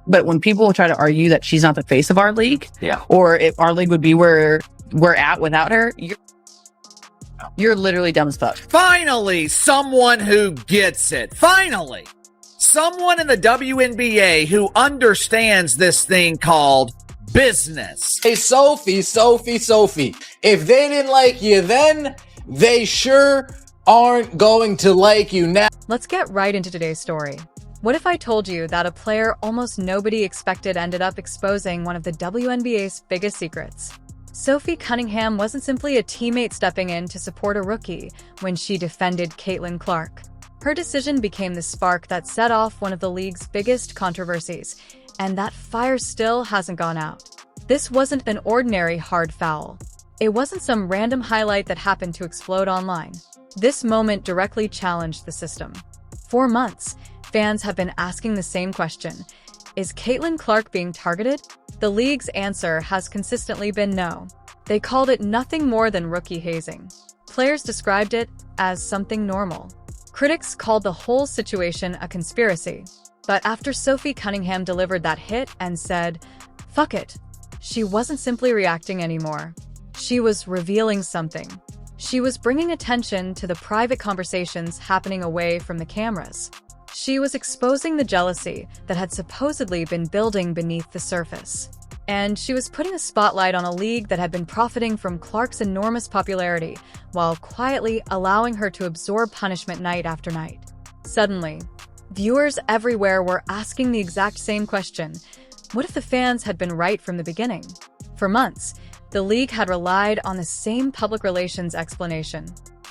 But when people try to argue that she's not the face of our league, or if our league would be where we're at without her, you're literally dumb as fuck. Finally, someone who gets it. Finally, someone in the WNBA who understands this thing called business. Hey, Sophie. If they didn't like you then, they sure aren't going to like you now. Let's get right into today's story. What if I told you that a player almost nobody expected ended up exposing one of the WNBA's biggest secrets? Sophie Cunningham wasn't simply a teammate stepping in to support a rookie when she defended Caitlin Clark. Her decision became the spark that set off one of the league's biggest controversies, and that fire still hasn't gone out. This wasn't an ordinary hard foul. It wasn't some random highlight that happened to explode online. This moment directly challenged the system. For months, fans have been asking the same question. Is Caitlin Clark being targeted? The league's answer has consistently been no. They called it nothing more than rookie hazing. Players described it as something normal. Critics called the whole situation a conspiracy. But after Sophie Cunningham delivered that hit and said, "Fuck it," she wasn't simply reacting anymore. She was revealing something. She was bringing attention to the private conversations happening away from the cameras. She was exposing the jealousy that had supposedly been building beneath the surface. And she was putting a spotlight on a league that had been profiting from Clark's enormous popularity, while quietly allowing her to absorb punishment night after night. Suddenly, viewers everywhere were asking the exact same question. What if the fans had been right from the beginning? For months, the league had relied on the same public relations explanation.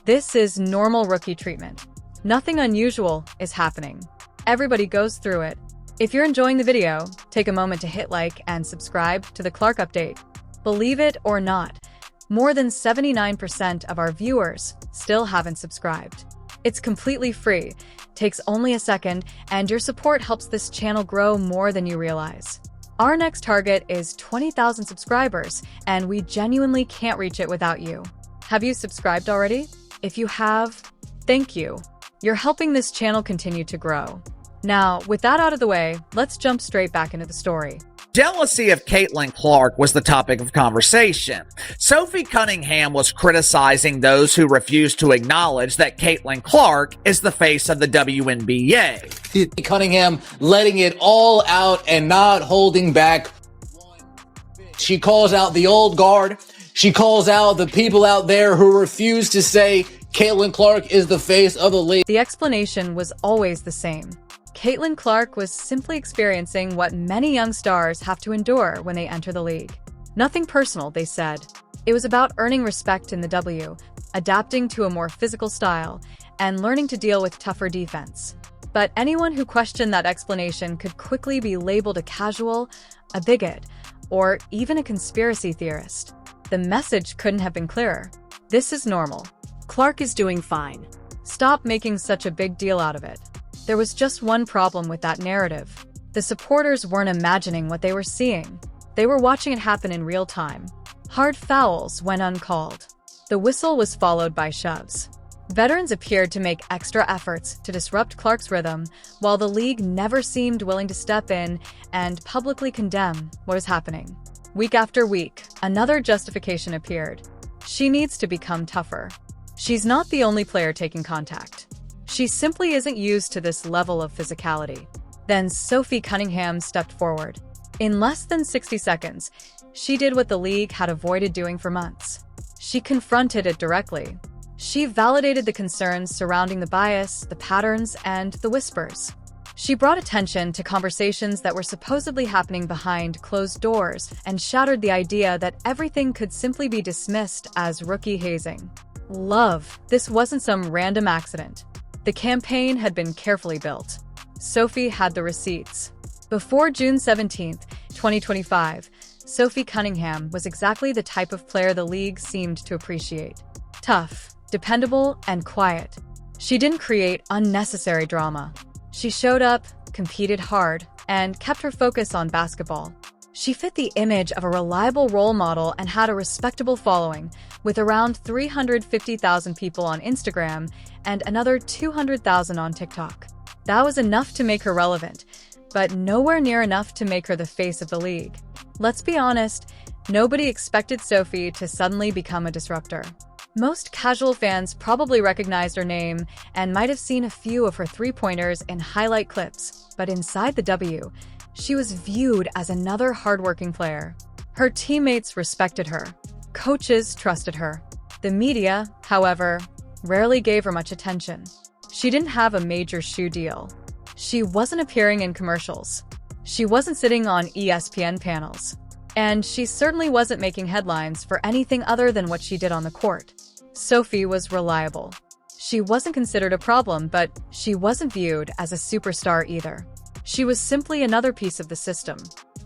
This is normal rookie treatment. Nothing unusual is happening. Everybody goes through it. If you're enjoying the video, take a moment to hit like and subscribe to the Clark Update. Believe it or not, more than 79% of our viewers still haven't subscribed. It's completely free, takes only a second, and your support helps this channel grow more than you realize. Our next target is 20,000 subscribers, and we genuinely can't reach it without you. Have you subscribed already? If you have, thank you. You're helping this channel continue to grow. Now, with that out of the way, let's jump straight back into the story. Jealousy of Caitlin Clark was the topic of conversation. Sophie Cunningham was criticizing those who refused to acknowledge that Caitlin Clark is the face of the WNBA. Cunningham letting it all out and not holding back. She calls out the old guard. She calls out the people out there who refuse to say Caitlin Clark is the face of the league. The explanation was always the same. Caitlin Clark was simply experiencing what many young stars have to endure when they enter the league. Nothing personal, they said. It was about earning respect in the W, adapting to a more physical style, and learning to deal with tougher defense. But anyone who questioned that explanation could quickly be labeled a casual, a bigot, or even a conspiracy theorist. The message couldn't have been clearer. This is normal. Clark is doing fine. Stop making such a big deal out of it. There was just one problem with that narrative. The supporters weren't imagining what they were seeing. They were watching it happen in real time. Hard fouls went uncalled. The whistle was followed by shoves. Veterans appeared to make extra efforts to disrupt Clark's rhythm, while the league never seemed willing to step in and publicly condemn what was happening. Week after week, another justification appeared. She needs to become tougher. She's not the only player taking contact. She simply isn't used to this level of physicality. Then Sophie Cunningham stepped forward. In less than 60 seconds, she did what the league had avoided doing for months. She confronted it directly. She validated the concerns surrounding the bias, the patterns, and the whispers. She brought attention to conversations that were supposedly happening behind closed doors and shattered the idea that everything could simply be dismissed as rookie hazing. Love. This wasn't some random accident. The campaign had been carefully built. Sophie had the receipts. Before June 17, 2025, Sophie Cunningham was exactly the type of player the league seemed to appreciate. Tough, dependable, and quiet. She didn't create unnecessary drama. She showed up, competed hard, and kept her focus on basketball. She fit the image of a reliable role model and had a respectable following, with around 350,000 people on Instagram and another 200,000 on TikTok. That was enough to make her relevant, but nowhere near enough to make her the face of the league. Let's be honest, nobody expected Sophie to suddenly become a disruptor. Most casual fans probably recognized her name and might have seen a few of her three-pointers in highlight clips, but inside the W, she was viewed as another hardworking player. Her teammates respected her. Coaches trusted her. The media, however, rarely gave her much attention. She didn't have a major shoe deal. She wasn't appearing in commercials. She wasn't sitting on ESPN panels. And she certainly wasn't making headlines for anything other than what she did on the court. Sophie was reliable. She wasn't considered a problem, but she wasn't viewed as a superstar either. She was simply another piece of the system.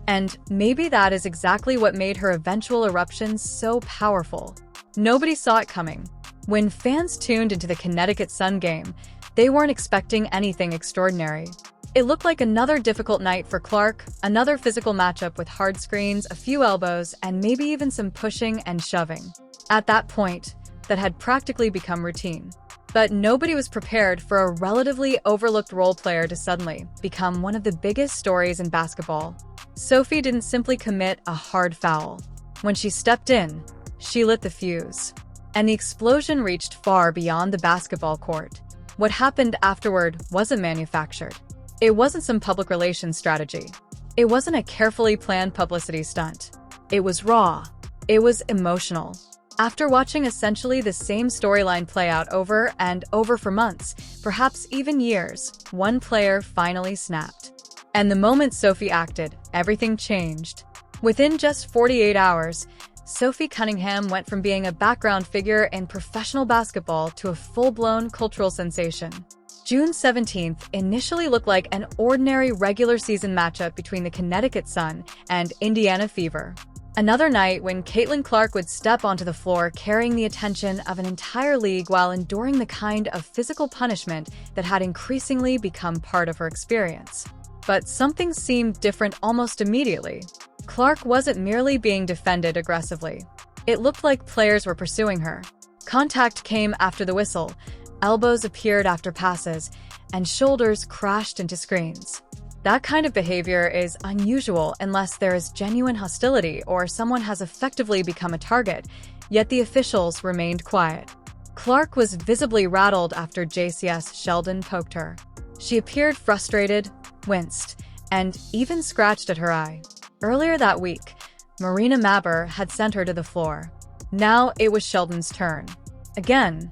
And maybe that is exactly what made her eventual eruption so powerful. Nobody saw it coming. When fans tuned into the Connecticut Sun game, they weren't expecting anything extraordinary. It looked like another difficult night for Clark, another physical matchup with hard screens, a few elbows, and maybe even some pushing and shoving. At that point, that had practically become routine. But nobody was prepared for a relatively overlooked role player to suddenly become one of the biggest stories in basketball. Sophie didn't simply commit a hard foul. When she stepped in, she lit the fuse. And the explosion reached far beyond the basketball court. What happened afterward wasn't manufactured. It wasn't some public relations strategy. It wasn't a carefully planned publicity stunt. It was raw. It was emotional. After watching essentially the same storyline play out over and over for months, perhaps even years, one player finally snapped. And the moment Sophie acted, everything changed. Within just 48 hours, Sophie Cunningham went from being a background figure in professional basketball to a full-blown cultural sensation. June 17th initially looked like an ordinary regular season matchup between the Connecticut Sun and Indiana Fever. Another night when Caitlin Clark would step onto the floor carrying the attention of an entire league while enduring the kind of physical punishment that had increasingly become part of her experience. But something seemed different almost immediately. Clark wasn't merely being defended aggressively. It looked like players were pursuing her. Contact came after the whistle, elbows appeared after passes, and shoulders crashed into screens. That kind of behavior is unusual unless there is genuine hostility or someone has effectively become a target, yet the officials remained quiet. Clark was visibly rattled after JCS Sheldon poked her. She appeared frustrated, winced, and even scratched at her eye. Earlier that week, Marina Maber had sent her to the floor. Now it was Sheldon's turn. Again,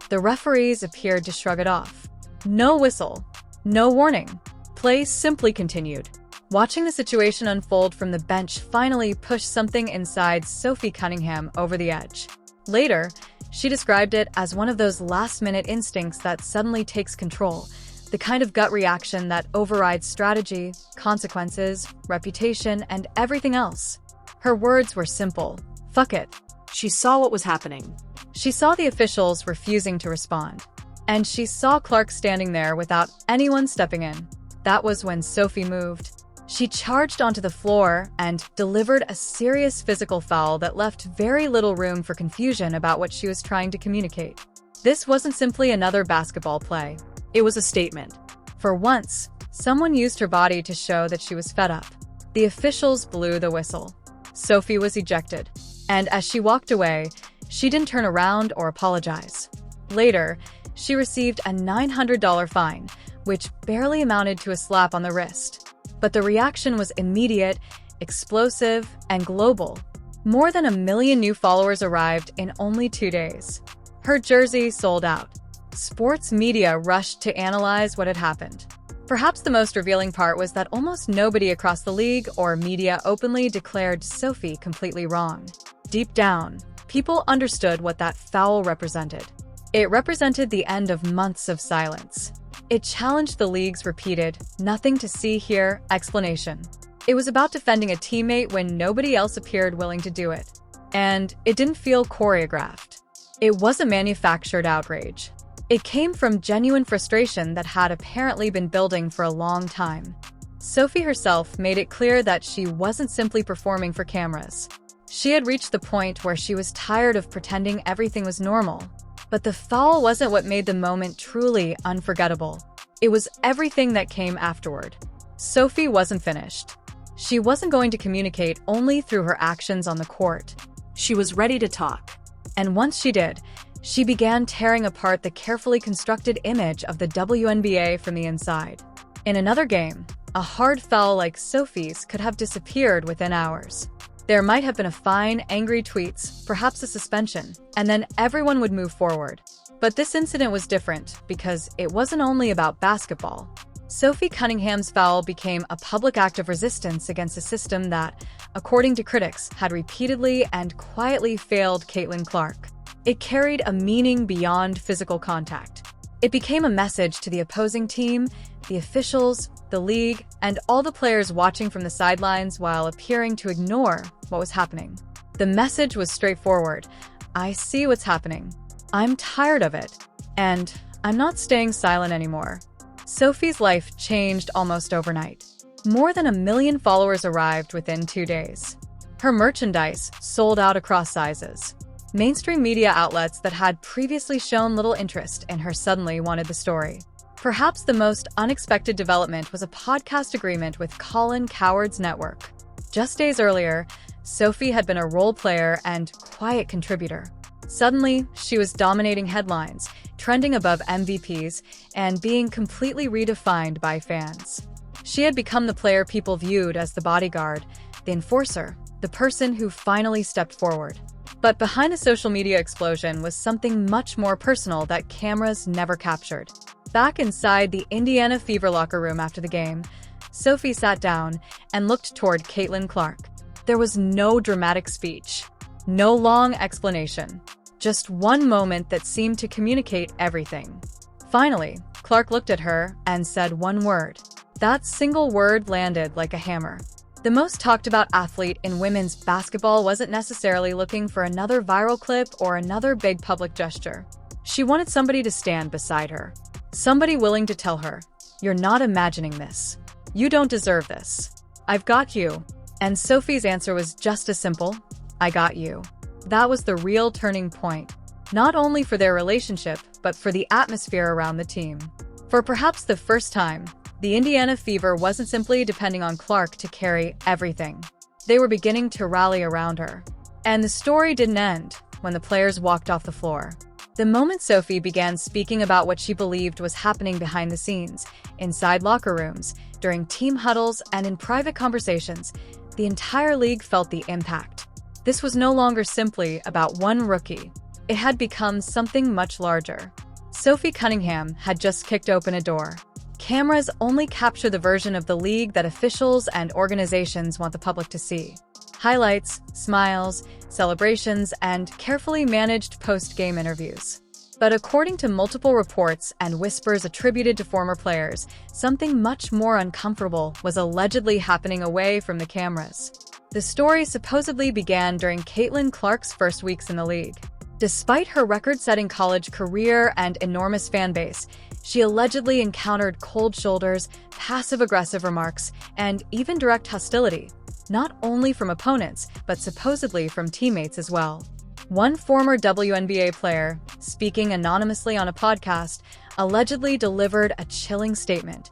the referees appeared to shrug it off. No whistle, no warning. Play simply continued. Watching the situation unfold from the bench finally pushed something inside Sophie Cunningham over the edge. Later, she described it as one of those last-minute instincts that suddenly takes control, the kind of gut reaction that overrides strategy, consequences, reputation, and everything else. Her words were simple. Fuck it. She saw what was happening. She saw the officials refusing to respond. And she saw Clark standing there without anyone stepping in. That was when Sophie moved. She charged onto the floor and delivered a serious physical foul that left very little room for confusion about what she was trying to communicate. This wasn't simply another basketball play. It was a statement. For once, someone used her body to show that she was fed up. The officials blew the whistle. Sophie was ejected. And as she walked away, she didn't turn around or apologize. Later, she received a $900 fine, which barely amounted to a slap on the wrist. But the reaction was immediate, explosive, and global. More than 1 million new followers arrived in only 2 days. Her jersey sold out. Sports media rushed to analyze what had happened. Perhaps the most revealing part was that almost nobody across the league or media openly declared Sophie completely wrong. Deep down, people understood what that foul represented. It represented the end of months of silence. It challenged the league's repeated, nothing to see here explanation. It was about defending a teammate when nobody else appeared willing to do it. And it didn't feel choreographed. It wasn't manufactured outrage. It came from genuine frustration that had apparently been building for a long time. Sophie herself made it clear that she wasn't simply performing for cameras. She had reached the point where she was tired of pretending everything was normal. But the foul wasn't what made the moment truly unforgettable. It was everything that came afterward. Sophie wasn't finished. She wasn't going to communicate only through her actions on the court. She was ready to talk. And once she did, she began tearing apart the carefully constructed image of the WNBA from the inside. In another game, a hard foul like Sophie's could have disappeared within hours. There might have been a fine, angry tweets, perhaps a suspension, and then everyone would move forward. But this incident was different because it wasn't only about basketball. Sophie Cunningham's foul became a public act of resistance against a system that, according to critics, had repeatedly and quietly failed Caitlin Clark. It carried a meaning beyond physical contact. It became a message to the opposing team, the officials, the league, and all the players watching from the sidelines while appearing to ignore what was happening. The message was straightforward. I see what's happening. I'm tired of it. And I'm not staying silent anymore. Sophie's life changed almost overnight. More than 1 million followers arrived within 2 days. Her merchandise sold out across sizes. Mainstream media outlets that had previously shown little interest in her suddenly wanted the story. Perhaps the most unexpected development was a podcast agreement with Colin Cowherd's network. Just days earlier, Sophie had been a role player and quiet contributor. Suddenly, she was dominating headlines, trending above MVPs, and being completely redefined by fans. She had become the player people viewed as the bodyguard, the enforcer, the person who finally stepped forward. But behind the social media explosion was something much more personal that cameras never captured. Back inside the Indiana Fever locker room after the game, Sophie sat down and looked toward Caitlin Clark. There was no dramatic speech, no long explanation, just one moment that seemed to communicate everything. Finally, Clark looked at her and said one word. That single word landed like a hammer. The most talked about athlete in women's basketball wasn't necessarily looking for another viral clip or another big public gesture. She wanted somebody to stand beside her. Somebody willing to tell her, "You're not imagining this. You don't deserve this. I've got you." And Sophie's answer was just as simple, "I got you." That was the real turning point, not only for their relationship, but for the atmosphere around the team. For perhaps the first time, the Indiana Fever wasn't simply depending on Clark to carry everything. They were beginning to rally around her. And the story didn't end when the players walked off the floor. The moment Sophie began speaking about what she believed was happening behind the scenes, inside locker rooms, during team huddles, and in private conversations, the entire league felt the impact. This was no longer simply about one rookie. It had become something much larger. Sophie Cunningham had just kicked open a door. Cameras only capture the version of the league that officials and organizations want the public to see. Highlights, smiles, celebrations, and carefully managed post-game interviews. But according to multiple reports and whispers attributed to former players, something much more uncomfortable was allegedly happening away from the cameras. The story supposedly began during Caitlin Clark's first weeks in the league. Despite her record-setting college career and enormous fan base, she allegedly encountered cold shoulders, passive-aggressive remarks, and even direct hostility, not only from opponents, but supposedly from teammates as well. One former WNBA player, speaking anonymously on a podcast, allegedly delivered a chilling statement.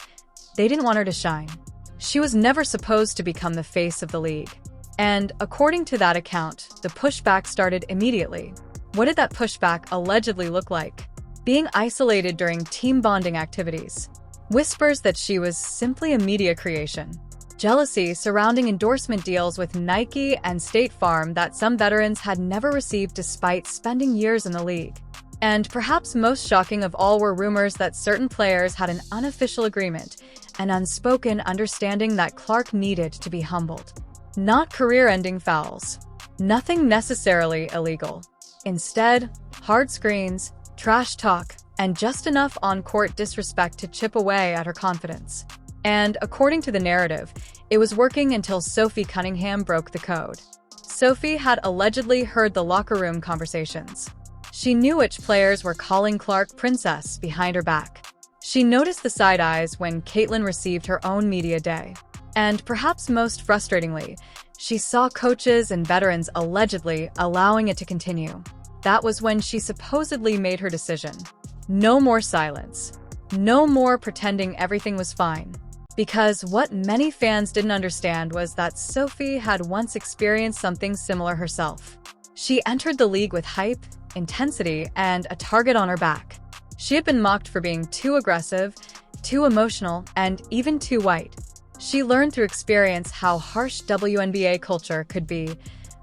They didn't want her to shine. She was never supposed to become the face of the league. And according to that account, the pushback started immediately. What did that pushback allegedly look like? Being isolated during team bonding activities. Whispers that she was simply a media creation. Jealousy surrounding endorsement deals with Nike and State Farm that some veterans had never received despite spending years in the league. And perhaps most shocking of all were rumors that certain players had an unofficial agreement, an unspoken understanding that Clark needed to be humbled. Not career-ending fouls. Nothing necessarily illegal. Instead, hard screens, trash talk, and just enough on-court disrespect to chip away at her confidence. And according to the narrative, it was working until Sophie Cunningham broke the code. Sophie had allegedly heard the locker room conversations. She knew which players were calling Clark Princess behind her back. She noticed the side eyes when Caitlin received her own media day. And perhaps most frustratingly, she saw coaches and veterans allegedly allowing it to continue. That was when she supposedly made her decision. No more silence. No more pretending everything was fine. Because what many fans didn't understand was that Sophie had once experienced something similar herself. She entered the league with hype, intensity, and a target on her back. She had been mocked for being too aggressive, too emotional, and even too white. She learned through experience how harsh WNBA culture could be,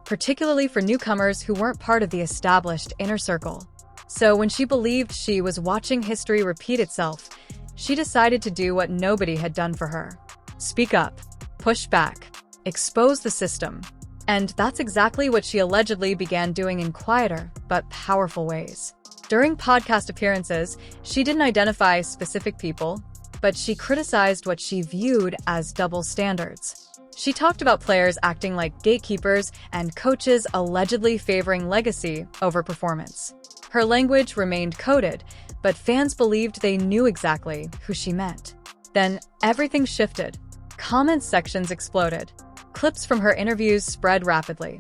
particularly for newcomers who weren't part of the established inner circle. So when she believed she was watching history repeat itself, she decided to do what nobody had done for her. Speak up, push back, expose the system. And that's exactly what she allegedly began doing in quieter but powerful ways. During podcast appearances, she didn't identify specific people, but she criticized what she viewed as double standards. She talked about players acting like gatekeepers and coaches allegedly favoring legacy over performance. Her language remained coded, but fans believed they knew exactly who she meant. Then everything shifted. Comment sections exploded. Clips from her interviews spread rapidly.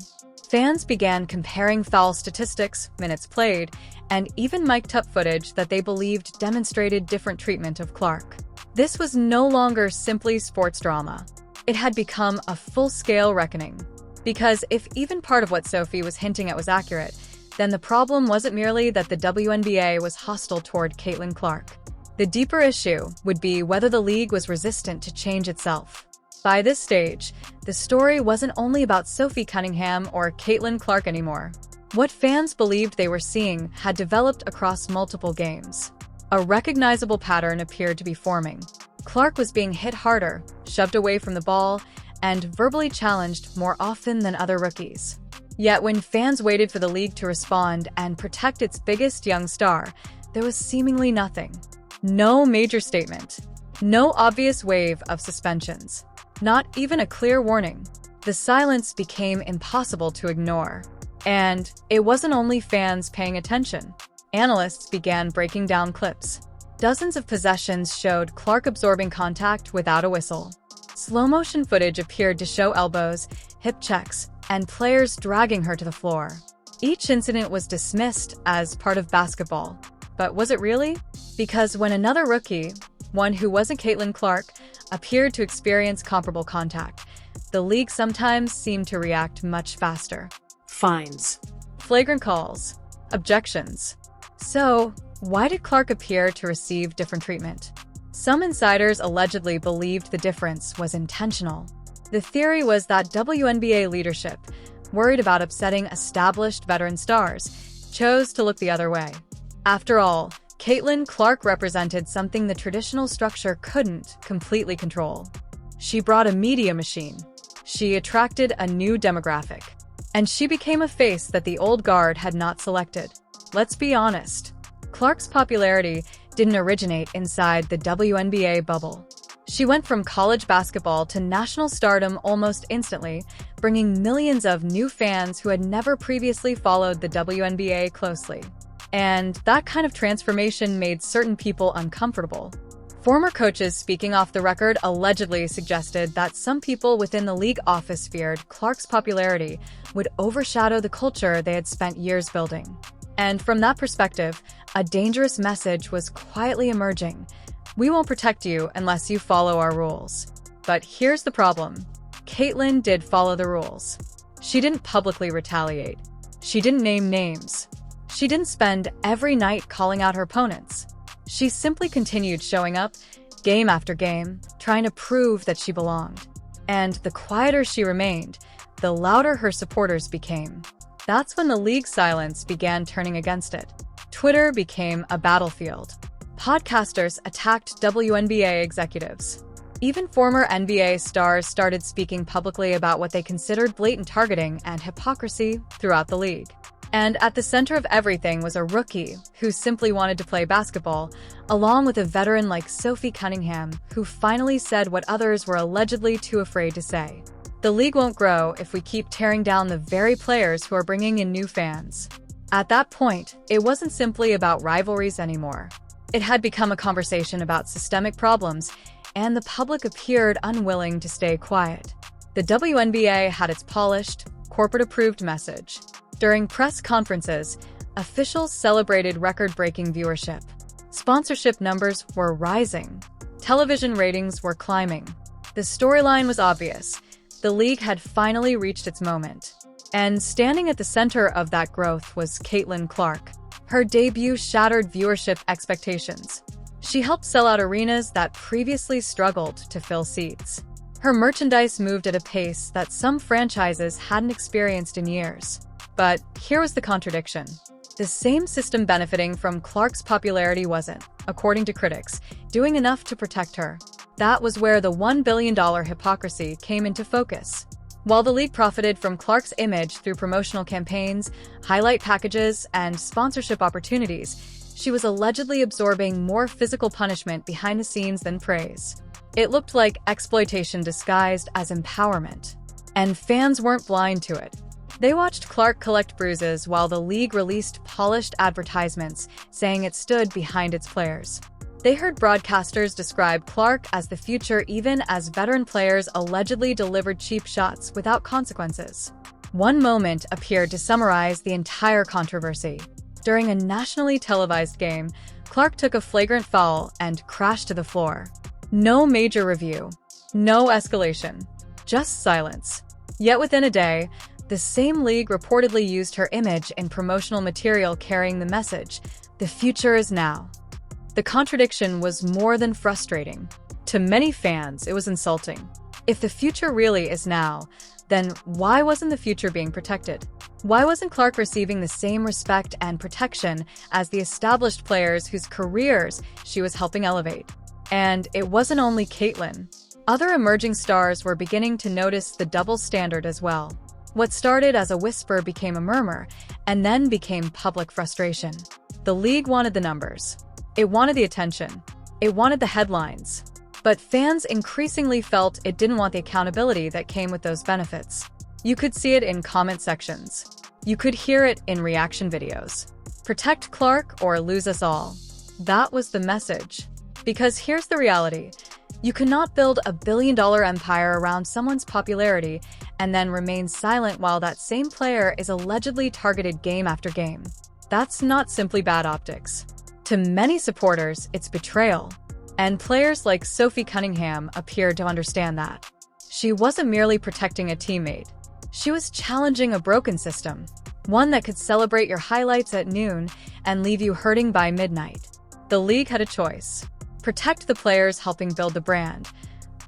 Fans began comparing foul statistics, minutes played, and even mic'd-up footage that they believed demonstrated different treatment of Clark. This was no longer simply sports drama. It had become a full-scale reckoning. Because if even part of what Sophie was hinting at was accurate, then the problem wasn't merely that the WNBA was hostile toward Caitlin Clark. The deeper issue would be whether the league was resistant to change itself. By this stage, the story wasn't only about Sophie Cunningham or Caitlin Clark anymore. What fans believed they were seeing had developed across multiple games. A recognizable pattern appeared to be forming. Clark was being hit harder, shoved away from the ball, and verbally challenged more often than other rookies. Yet when fans waited for the league to respond and protect its biggest young star, there was seemingly nothing. No major statement. No obvious wave of suspensions. Not even a clear warning. The silence became impossible to ignore. And it wasn't only fans paying attention. Analysts began breaking down clips. Dozens of possessions showed Clark absorbing contact without a whistle. Slow-motion footage appeared to show elbows, hip checks, and players dragging her to the floor. Each incident was dismissed as part of basketball. But was it really? Because when another rookie, one who wasn't Caitlin Clark, appeared to experience comparable contact, the league sometimes seemed to react much faster. Fines. Flagrant calls. Objections. So, why did Clark appear to receive different treatment? Some insiders allegedly believed the difference was intentional. The theory was that WNBA leadership, worried about upsetting established veteran stars, chose to look the other way. After all, Caitlin Clark represented something the traditional structure couldn't completely control. She brought a media machine. She attracted a new demographic. And she became a face that the old guard had not selected. Let's be honest. Clark's popularity didn't originate inside the WNBA bubble. She went from college basketball to national stardom almost instantly, bringing millions of new fans who had never previously followed the WNBA closely. And that kind of transformation made certain people uncomfortable. Former coaches speaking off the record allegedly suggested that some people within the league office feared Clark's popularity would overshadow the culture they had spent years building. And from that perspective, a dangerous message was quietly emerging. We won't protect you unless you follow our rules. But here's the problem. Caitlin did follow the rules. She didn't publicly retaliate. She didn't name names. She didn't spend every night calling out her opponents. She simply continued showing up, game after game, trying to prove that she belonged. And the quieter she remained, the louder her supporters became. That's when the league's silence began turning against it. Twitter became a battlefield. Podcasters attacked WNBA executives. Even former NBA stars started speaking publicly about what they considered blatant targeting and hypocrisy throughout the league. And at the center of everything was a rookie who simply wanted to play basketball, along with a veteran like Sophie Cunningham, who finally said what others were allegedly too afraid to say. The league won't grow if we keep tearing down the very players who are bringing in new fans. At that point, it wasn't simply about rivalries anymore. It had become a conversation about systemic problems, and the public appeared unwilling to stay quiet. The WNBA had its polished, corporate-approved message. During press conferences, officials celebrated record-breaking viewership. Sponsorship numbers were rising. Television ratings were climbing. The storyline was obvious. The league had finally reached its moment. And standing at the center of that growth was Caitlin Clark. Her debut shattered viewership expectations. She helped sell out arenas that previously struggled to fill seats. Her merchandise moved at a pace that some franchises hadn't experienced in years. But here was the contradiction. The same system benefiting from Clark's popularity wasn't, according to critics, doing enough to protect her. That was where the $1 billion hypocrisy came into focus. While the league profited from Clark's image through promotional campaigns, highlight packages, and sponsorship opportunities, she was allegedly absorbing more physical punishment behind the scenes than praise. It looked like exploitation disguised as empowerment. And fans weren't blind to it. They watched Clark collect bruises while the league released polished advertisements saying it stood behind its players. They heard broadcasters describe Clark as the future even as veteran players allegedly delivered cheap shots without consequences. One moment appeared to summarize the entire controversy. During a nationally televised game, Clark took a flagrant foul and crashed to the floor. No major review, no escalation, just silence. Yet within a day, the same league reportedly used her image in promotional material carrying the message, "The future is now." The contradiction was more than frustrating. To many fans, it was insulting. If the future really is now, then why wasn't the future being protected? Why wasn't Clark receiving the same respect and protection as the established players whose careers she was helping elevate? And it wasn't only Caitlin. Other emerging stars were beginning to notice the double standard as well. What started as a whisper became a murmur, and then became public frustration. The league wanted the numbers. It wanted the attention. It wanted the headlines. But fans increasingly felt it didn't want the accountability that came with those benefits. You could see it in comment sections. You could hear it in reaction videos. Protect Clark or lose us all. That was the message. Because here's the reality. You cannot build a billion-dollar empire around someone's popularity and then remain silent while that same player is allegedly targeted game after game. That's not simply bad optics. To many supporters, it's betrayal. And players like Sophie Cunningham appeared to understand that. She wasn't merely protecting a teammate. She was challenging a broken system, one that could celebrate your highlights at noon and leave you hurting by midnight. The league had a choice. Protect the players helping build the brand,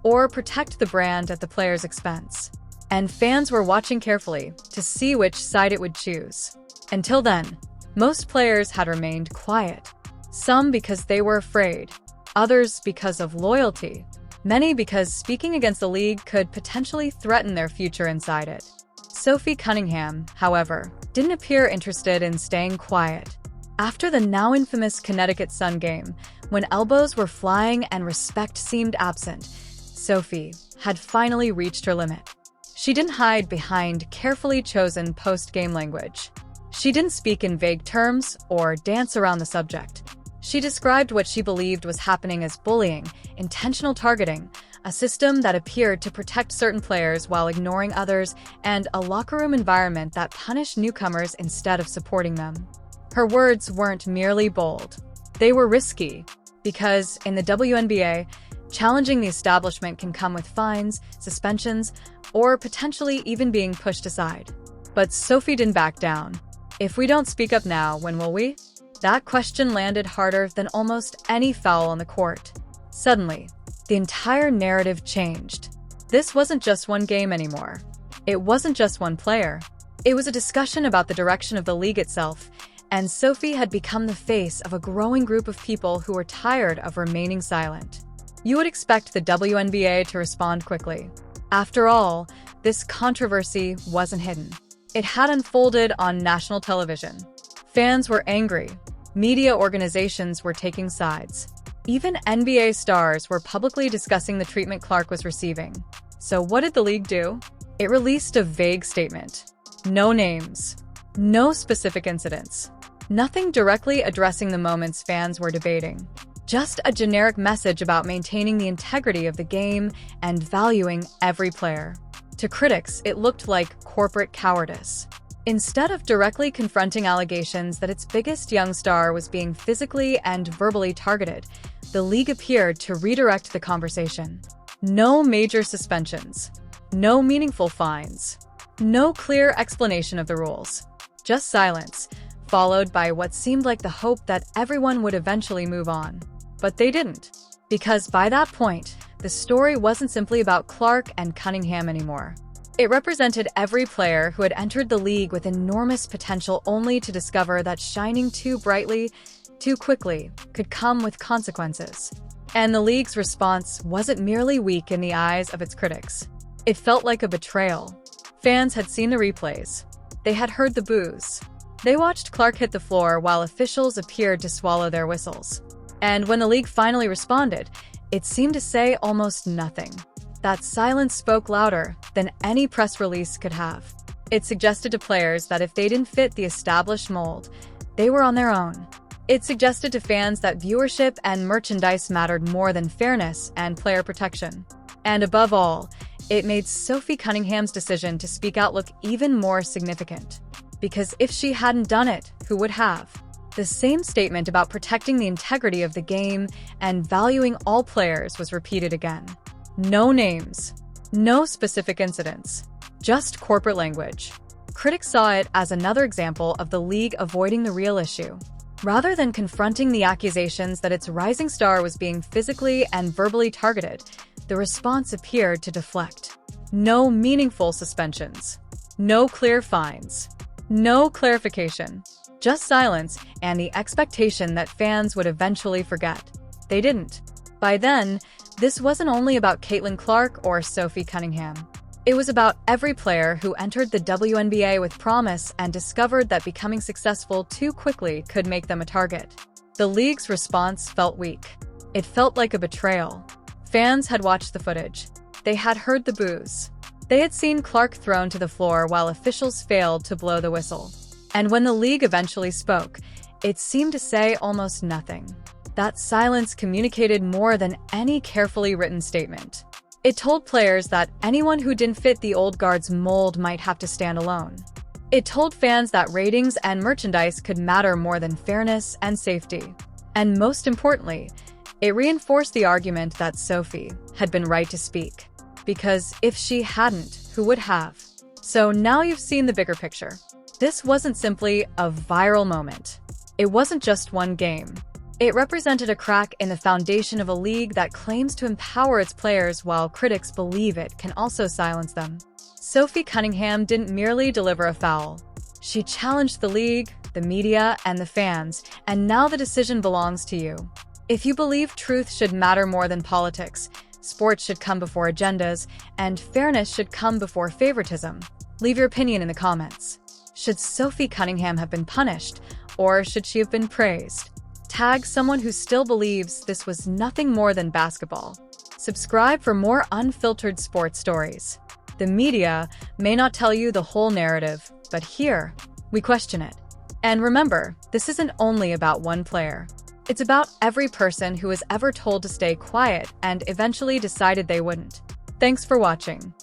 or protect the brand at the player's expense. And fans were watching carefully to see which side it would choose. Until then, most players had remained quiet. Some because they were afraid, others because of loyalty, many because speaking against the league could potentially threaten their future inside it. Sophie Cunningham, however, didn't appear interested in staying quiet. After the now infamous Connecticut Sun game, when elbows were flying and respect seemed absent, Sophie had finally reached her limit. She didn't hide behind carefully chosen post-game language. She didn't speak in vague terms or dance around the subject. She described what she believed was happening as bullying, intentional targeting, a system that appeared to protect certain players while ignoring others, and a locker room environment that punished newcomers instead of supporting them. Her words weren't merely bold. They were risky, because in the WNBA, challenging the establishment can come with fines, suspensions, or potentially even being pushed aside. But Sophie didn't back down. If we don't speak up now, when will we? That question landed harder than almost any foul on the court. Suddenly, the entire narrative changed. This wasn't just one game anymore. It wasn't just one player. It was a discussion about the direction of the league itself, and Sophie had become the face of a growing group of people who were tired of remaining silent. You would expect the WNBA to respond quickly. After all, this controversy wasn't hidden. It had unfolded on national television. Fans were angry. Media organizations were taking sides. Even NBA stars were publicly discussing the treatment Clark was receiving. So what did the league do? It released a vague statement. No names. No specific incidents. Nothing directly addressing the moments fans were debating. Just a generic message about maintaining the integrity of the game and valuing every player. To critics, it looked like corporate cowardice. Instead of directly confronting allegations that its biggest young star was being physically and verbally targeted, the league appeared to redirect the conversation. No major suspensions. No meaningful fines. No clear explanation of the rules. Just silence, followed by what seemed like the hope that everyone would eventually move on. But they didn't. Because by that point, the story wasn't simply about Clark and Cunningham anymore. It represented every player who had entered the league with enormous potential only to discover that shining too brightly, too quickly, could come with consequences. And the league's response wasn't merely weak in the eyes of its critics. It felt like a betrayal. Fans had seen the replays. They had heard the boos. They watched Clark hit the floor while officials appeared to swallow their whistles. And when the league finally responded, it seemed to say almost nothing. That silence spoke louder than any press release could have. It suggested to players that if they didn't fit the established mold, they were on their own. It suggested to fans that viewership and merchandise mattered more than fairness and player protection. And above all, it made Sophie Cunningham's decision to speak out look even more significant. Because if she hadn't done it, who would have? The same statement about protecting the integrity of the game and valuing all players was repeated again. No names, no specific incidents, just corporate language. Critics saw it as another example of the league avoiding the real issue. Rather than confronting the accusations that its rising star was being physically and verbally targeted, the response appeared to deflect. No meaningful suspensions, no clear fines, no clarification, just silence and the expectation that fans would eventually forget. They didn't. By then, this wasn't only about Caitlin Clark or Sophie Cunningham. It was about every player who entered the WNBA with promise and discovered that becoming successful too quickly could make them a target. The league's response felt weak. It felt like a betrayal. Fans had watched the footage. They had heard the boos. They had seen Clark thrown to the floor while officials failed to blow the whistle. And when the league eventually spoke, it seemed to say almost nothing. That silence communicated more than any carefully written statement. It told players that anyone who didn't fit the old guard's mold might have to stand alone. It told fans that ratings and merchandise could matter more than fairness and safety. And most importantly, it reinforced the argument that Sophie had been right to speak. Because if she hadn't, who would have? So now you've seen the bigger picture. This wasn't simply a viral moment. It wasn't just one game. It represented a crack in the foundation of a league that claims to empower its players while critics believe it can also silence them. Sophie Cunningham didn't merely deliver a foul. She challenged the league, the media, and the fans, and now the decision belongs to you. If you believe truth should matter more than politics, sports should come before agendas, and fairness should come before favoritism, leave your opinion in the comments. Should Sophie Cunningham have been punished, or should she have been praised? Tag someone who still believes this was nothing more than basketball. Subscribe for more unfiltered sports stories. The media may not tell you the whole narrative, but here, we question it. And remember, this isn't only about one player. It's about every person who was ever told to stay quiet and eventually decided they wouldn't. Thanks for watching.